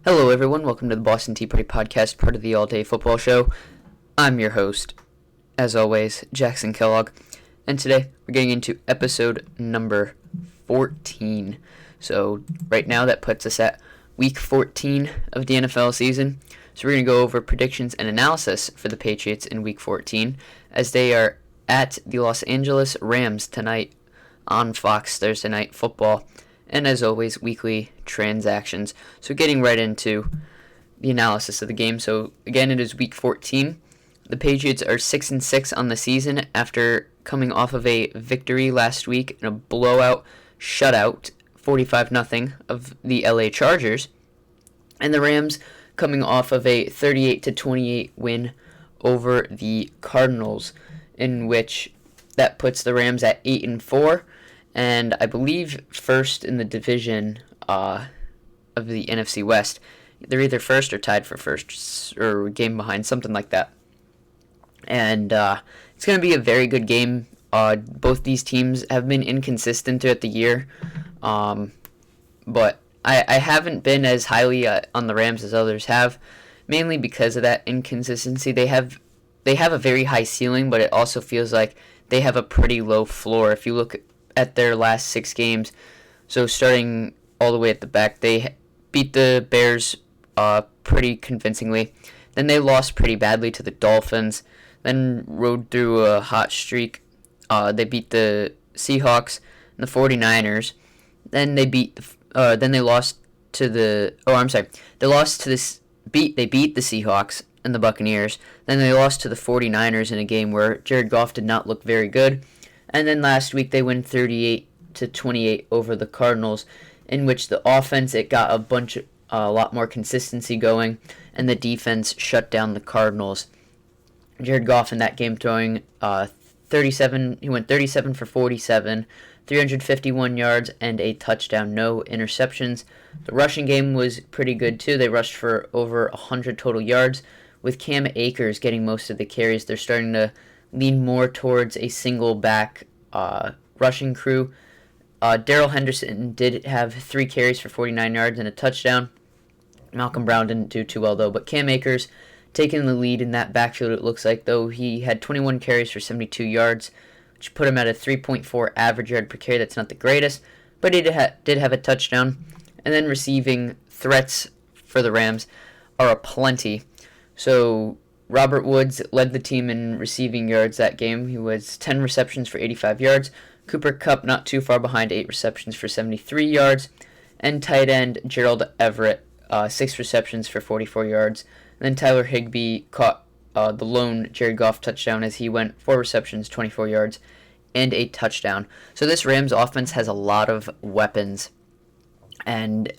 Hello, everyone. Welcome to the Boston Tea Party Podcast, part of the All Day Football Show. I'm your host, as always, Jackson Kellogg, and today we're getting into episode number 14. So right now that puts us at week 14 of the NFL season. So we're going to go over predictions and analysis for the Patriots in week 14 as they are at the Los Angeles Rams tonight on Fox Thursday Night Football. And as always, weekly transactions. So getting right into the analysis of the game. So again, it is week 14. The Patriots are 6-6 on the season after coming off of a victory last week in a blowout shutout, 45-0 of the LA Chargers. And the Rams coming off of a 38-28 win over the Cardinals, in which that puts the Rams at 8-4. And I believe first in the division of the NFC West. They're either first or tied for first, or a game behind, something like that. And it's going to be a very good game. Both these teams have been inconsistent throughout the year. But I haven't been as highly on the Rams as others have, mainly because of that inconsistency. They have a very high ceiling, but it also feels like they have a pretty low floor. If you look at their last 6 games, so starting all the way at the back, they beat the Bears pretty convincingly. Then they lost pretty badly to the Dolphins. Then rode through a hot streak. They beat the Seahawks and the 49ers. Then they beat they lost to the they beat the Seahawks and the Buccaneers. Then they lost to the 49ers in a game where Jared Goff did not look very good. And then last week they win 38-28 over the Cardinals, in which the offense, it got a lot more consistency going, and the defense shut down the Cardinals. Jared Goff in that game throwing 37 for 47, 351 yards and a touchdown, no interceptions. The rushing game was pretty good too. They rushed for over 100 total yards, with Cam Akers getting most of the carries. They're starting to lean more towards a single back rushing crew. Darrell Henderson did have 3 carries for 49 yards and a touchdown. Malcolm Brown didn't do too well though, but Cam Akers taking the lead in that backfield, it looks like, though. He had 21 carries for 72 yards, which put him at a 3.4 average yard per carry. That's not the greatest, but he did have a touchdown. And then receiving threats for the Rams are aplenty. So Robert Woods led the team in receiving yards that game. He was 10 receptions for 85 yards. Cooper Kupp not too far behind, 8 receptions for 73 yards. And tight end Gerald Everett, 6 receptions for 44 yards. And then Tyler Higbee caught the lone Jared Goff touchdown as he went 4 receptions, 24 yards, and a touchdown. So this Rams offense has a lot of weapons, and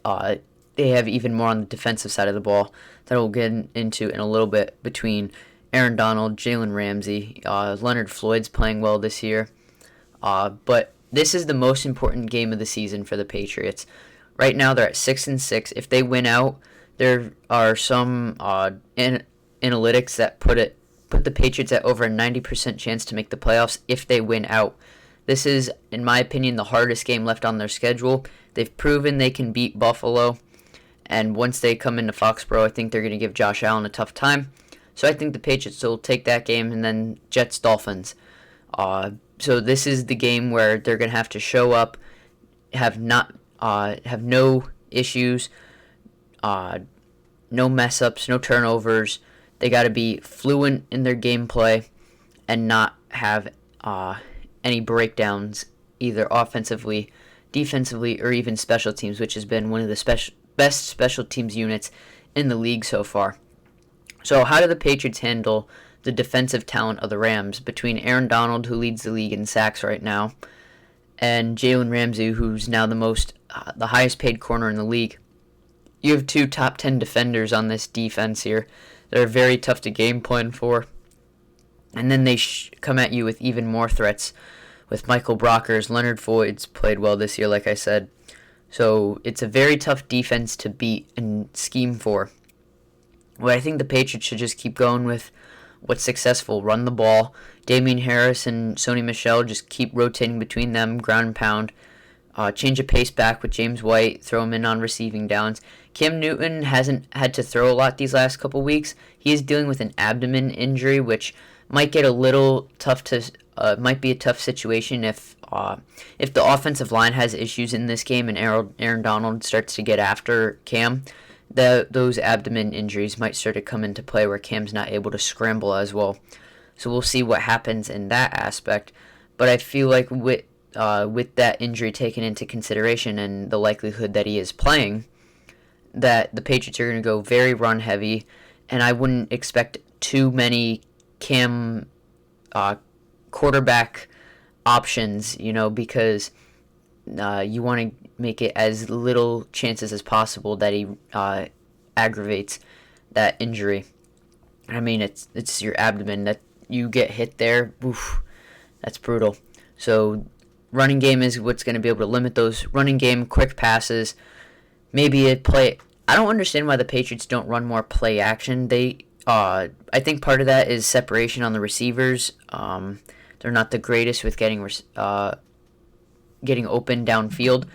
they have even more on the defensive side of the ball that we'll get into in a little bit, between Aaron Donald, Jalen Ramsey, Leonard Floyd's playing well this year. But this is the most important game of the season for the Patriots. Right now they're at 6-6. If they win out, there are some analytics that put the Patriots at over a 90% chance to make the playoffs if they win out. This is, in my opinion, the hardest game left on their schedule. They've proven they can beat Buffalo, and once they come into Foxborough, I think they're going to give Josh Allen a tough time. So I think the Patriots will take that game, and then Jets-Dolphins. So this is the game where they're going to have to show up, have no issues, no mess-ups, no turnovers. They got to be fluent in their gameplay and not have any breakdowns, either offensively, defensively, or even special teams, which has been one of the best special teams units in the league so far. So how do the Patriots handle the defensive talent of the Rams between Aaron Donald, who leads the league in sacks right now, and Jalen Ramsey, who's now the highest paid corner in the league? You have 2 top 10 defenders on this defense here. They're very tough to game plan for. And then they come at you with even more threats with Michael Brockers. Leonard Floyd's played well this year, like I said. So it's a very tough defense to beat and scheme for. Well, I think the Patriots should just keep going with what's successful. Run the ball. Damian Harris and Sony Michel, just keep rotating between them, ground and pound. Change of pace back with James White. Throw him in on receiving downs. Cam Newton hasn't had to throw a lot these last couple weeks. He is dealing with an abdomen injury, which might get a little tough to might be a tough situation if the offensive line has issues in this game and Aaron Donald starts to get after Cam. Those abdomen injuries might start to come into play where Cam's not able to scramble as well. So we'll see what happens in that aspect. But I feel like with that injury taken into consideration and the likelihood that he is playing, that the Patriots are going to go very run heavy, and I wouldn't expect too many Cam quarterback options, because you want to make it as little chances as possible that he aggravates that injury. I mean, it's your abdomen that you get hit there. Oof, that's brutal. So running game is what's going to be able to limit those running game quick passes. Maybe a play. I don't understand why the Patriots don't run more play action. I think part of that is separation on the receivers. They're not the greatest with getting open downfield.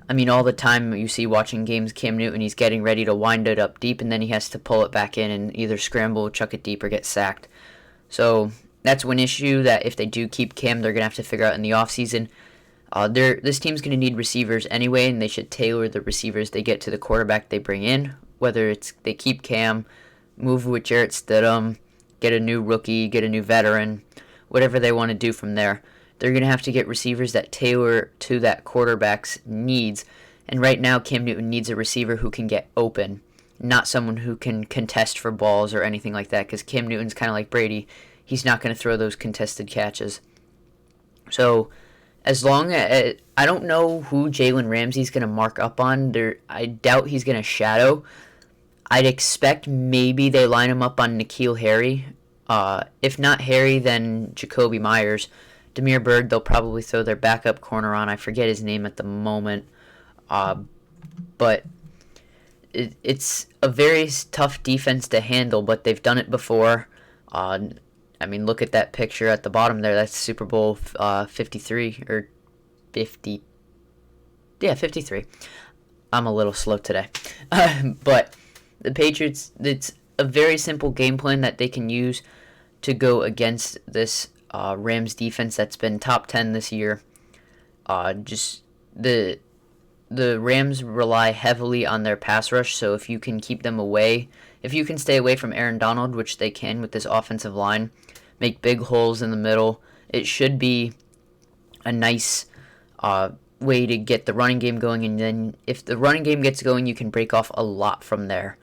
I mean, all the time you see watching games, Cam Newton, he's getting ready to wind it up deep, and then he has to pull it back in and either scramble, chuck it deep, or get sacked. So that's one issue that if they do keep Cam, they're going to have to figure out in the offseason. This team's going to need receivers anyway, and they should tailor the receivers they get to the quarterback they bring in, whether it's they keep Cam, move with Jarrett Stidham, get a new rookie, get a new veteran, whatever they want to do from there. They're going to have to get receivers that tailor to that quarterback's needs. And right now, Cam Newton needs a receiver who can get open, not someone who can contest for balls or anything like that, because Cam Newton's kind of like Brady. He's not going to throw those contested catches. So as long as I don't know who Jalen Ramsey's going to mark up on, I doubt he's going to shadow. I'd expect maybe they line him up on N'Keal Harry. If not Harry, then Jacoby Myers. Damiere Byrd, they'll probably throw their backup corner on. I forget his name at the moment. But it's a very tough defense to handle, but they've done it before. I mean, look at that picture at the bottom there. That's Super Bowl 53 or 50. Yeah, 53. I'm a little slow today. But the Patriots, it's a very simple game plan that they can use to go against this Rams defense that's been top 10 this year. Just the Rams rely heavily on their pass rush, so if you can keep them away, if you can stay away from Aaron Donald, which they can with this offensive line, make big holes in the middle, it should be a nice way to get the running game going, and then if the running game gets going, you can break off a lot from there.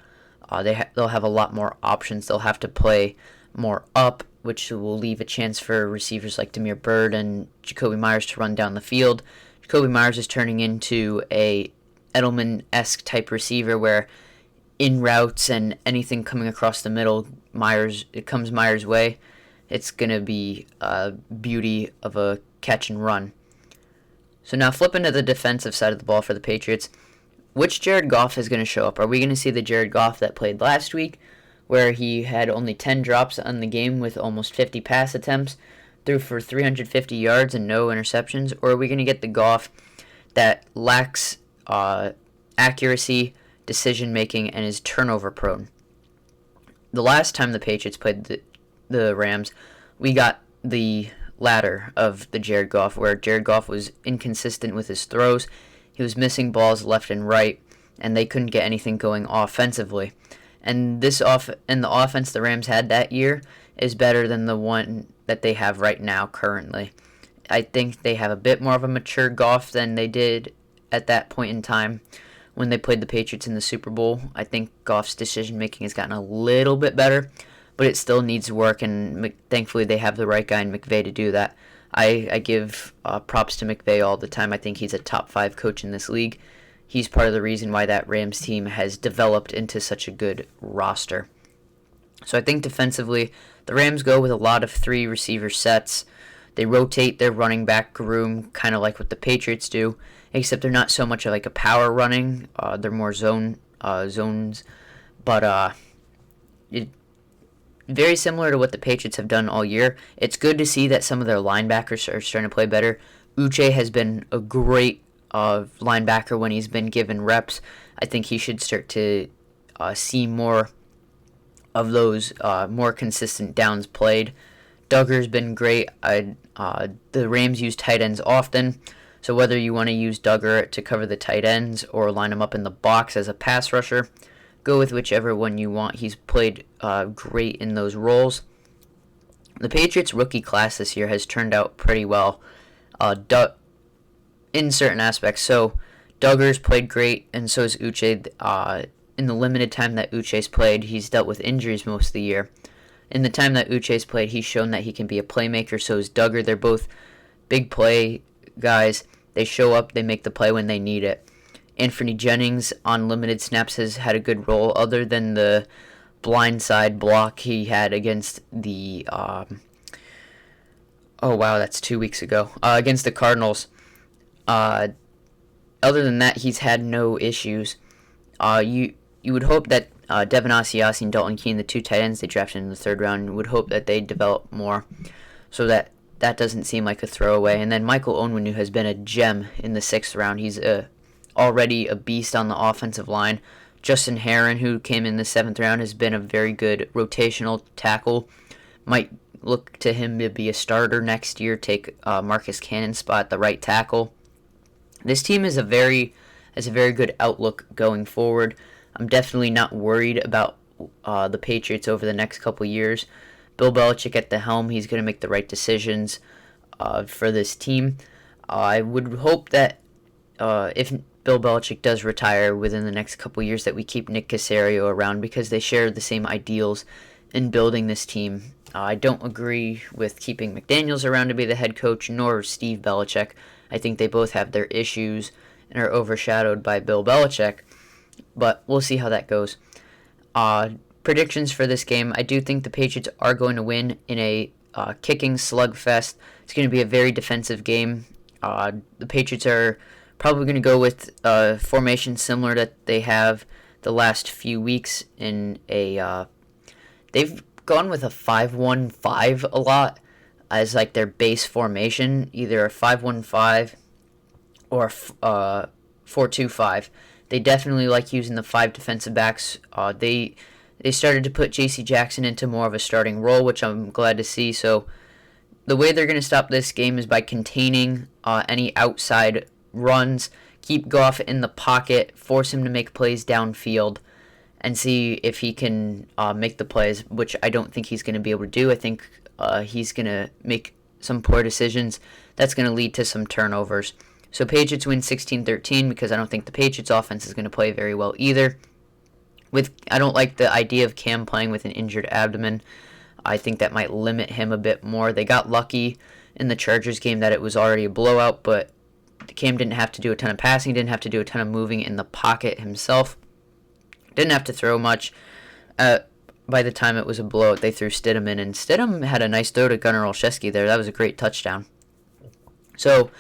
They'll have a lot more options. They'll have to play more up, which will leave a chance for receivers like Damiere Byrd and Jacoby Myers to run down the field. Jacoby Myers is turning into a Edelman-esque type receiver where in routes and anything coming across the middle, it comes Myers' way. It's going to be a beauty of a catch and run. So now flipping to the defensive side of the ball for the Patriots, which Jared Goff is going to show up? Are we going to see the Jared Goff that played last week, where he had only 10 drops on the game with almost 50 pass attempts, threw for 350 yards and no interceptions? Or are we going to get the Goff that lacks accuracy, decision-making, and is turnover-prone? The last time the Patriots played the Rams, we got the latter of the Jared Goff, where Jared Goff was inconsistent with his throws. He was missing balls left and right, and they couldn't get anything going offensively. And the offense the Rams had that year is better than the one that they have right now currently. I think they have a bit more of a mature Goff than they did at that point in time when they played the Patriots in the Super Bowl. I think Goff's decision-making has gotten a little bit better, but it still needs work, and thankfully they have the right guy in McVay to do that. I give props to McVay all the time. I think he's a top 5 coach in this league. He's part of the reason why that Rams team has developed into such a good roster. So I think defensively, the Rams go with a lot of 3 receiver sets. They rotate their running back room, kind of like what the Patriots do, except they're not so much like a power running. They're more zones. But very similar to what the Patriots have done all year. It's good to see that some of their linebackers are starting to play better. Uche has been a great linebacker when he's been given reps. I think he should start to see more of those more consistent downs played. Duggar's been great. The Rams use tight ends often, so whether you want to use Duggar to cover the tight ends or line him up in the box as a pass rusher, go with whichever one you want. He's played great in those roles. The Patriots rookie class this year has turned out pretty well in certain aspects. So Duggar's played great, and so has Uche. In the limited time that Uche's played, he's dealt with injuries most of the year. In the time that Uche's played, he's shown that he can be a playmaker. So is Duggar. They're both big play guys. They show up, they make the play when they need it. Anthony Jennings on limited snaps has had a good role, other than the blindside block he had against the that's 2 weeks ago against the Cardinals. Other than that, he's had no issues. You would hope that Devin Asiasi and Dalton Keene, the two tight ends they drafted in the third round, would hope that they develop more, so that doesn't seem like a throwaway. And then Michael Onwenu has been a gem in the 6th round. He's already a beast on the offensive line. Justin Herron, who came in the 7th round, has been a very good rotational tackle. Might look to him to be a starter next year, take Marcus Cannon's spot at the right tackle. This team has a very good outlook going forward. I'm definitely not worried about the Patriots over the next couple years. Bill Belichick at the helm, he's going to make the right decisions for this team. I would hope that if Bill Belichick does retire within the next couple years, that we keep Nick Caserio around, because they share the same ideals in building this team. I don't agree with keeping McDaniels around to be the head coach, nor Steve Belichick. I think they both have their issues and are overshadowed by Bill Belichick. But we'll see how that goes. Predictions for this game. I do think the Patriots are going to win in a kicking slugfest. It's going to be a very defensive game. The Patriots are probably going to go with a formation similar that they have the last few weeks in a... they've gone with a 5-1-5 a lot as like their base formation, either a 5-1-5 or a 4-2-5. They definitely like using the 5 defensive backs. They started to put J.C. Jackson into more of a starting role, which I'm glad to see. So the way they're going to stop this game is by containing any outside runs, keep Goff in the pocket, force him to make plays downfield, and see if he can make the plays, which I don't think he's going to be able to do. I think he's going to make some poor decisions. That's going to lead to some turnovers. So Patriots win 16-13 because I don't think the Patriots offense is going to play very well either. I don't like the idea of Cam playing with an injured abdomen. I think that might limit him a bit more. They got lucky in the Chargers game that it was already a blowout, but Cam didn't have to do a ton of passing, didn't have to do a ton of moving in the pocket himself. Didn't have to throw much. By the time it was a blowout, they threw Stidham in, and Stidham had a nice throw to Gunnar Olszewski there. That was a great touchdown. So,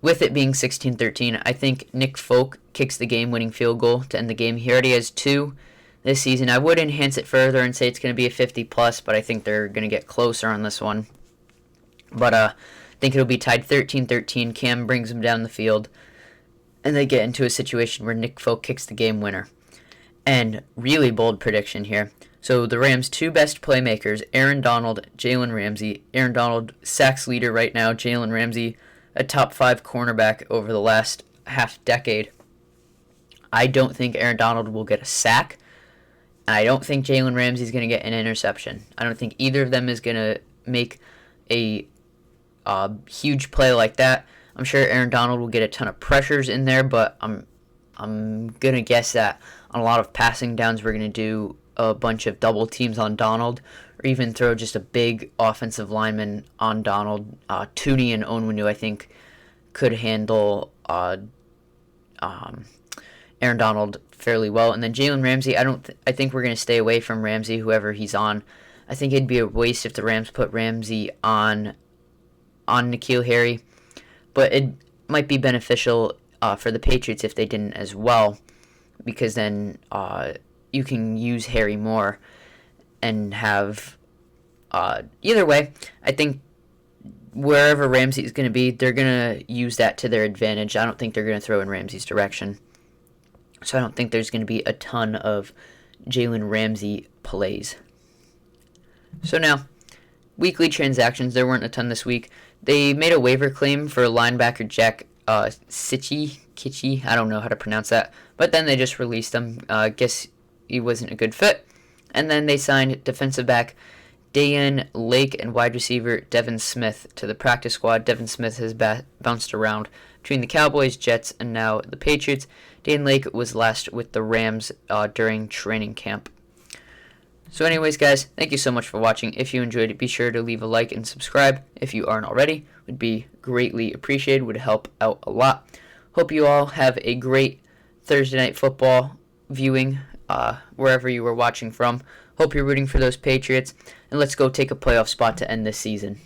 with it being 16-13, I think Nick Folk kicks the game-winning field goal to end the game. He already has 2 this season. I would enhance it further and say it's going to be a 50-plus, but I think they're going to get closer on this one. But I think it'll be tied 13-13. Cam brings them down the field, and they get into a situation where Nick Folk kicks the game winner. And really bold prediction here. So the Rams' 2 best playmakers, Aaron Donald, Jalen Ramsey. Aaron Donald, sacks leader right now. Jalen Ramsey, a top 5 cornerback over the last half decade. I don't think Aaron Donald will get a sack. And I don't think Jalen Ramsey is going to get an interception. I don't think either of them is going to make a huge play like that. I'm sure Aaron Donald will get a ton of pressures in there, but I'm going to guess that on a lot of passing downs we're going to do a bunch of double teams on Donald, or even throw just a big offensive lineman on Donald. Tooney and Onwenu, I think, could handle Aaron Donald fairly well. And then Jalen Ramsey, I think we're going to stay away from Ramsey, whoever he's on. I think it'd be a waste if the Rams put Ramsey on N'Keal Harry, but it might be beneficial for the Patriots if they didn't as well, because then you can use Harry more and have either way. I think wherever Ramsey is going to be, they're going to use that to their advantage. I don't think they're going to throw in Ramsey's direction. So I don't think there's going to be a ton of Jalen Ramsey plays. So now, weekly transactions. There weren't a ton this week. They made a waiver claim for linebacker Jack Kitchie. I don't know how to pronounce that. But then they just released him. Guess he wasn't a good fit. And then they signed defensive back Dayan Lake and wide receiver Devin Smith to the practice squad. Devin Smith has bounced around between the Cowboys, Jets, and now the Patriots. Dayan Lake was last with the Rams during training camp. So anyways, guys, thank you so much for watching. If you enjoyed it, be sure to leave a like and subscribe if you aren't already. Would be greatly appreciated. Would help out a lot. Hope you all have a great Thursday night football viewing wherever you were watching from. Hope you're rooting for those Patriots. And let's go take a playoff spot to end this season.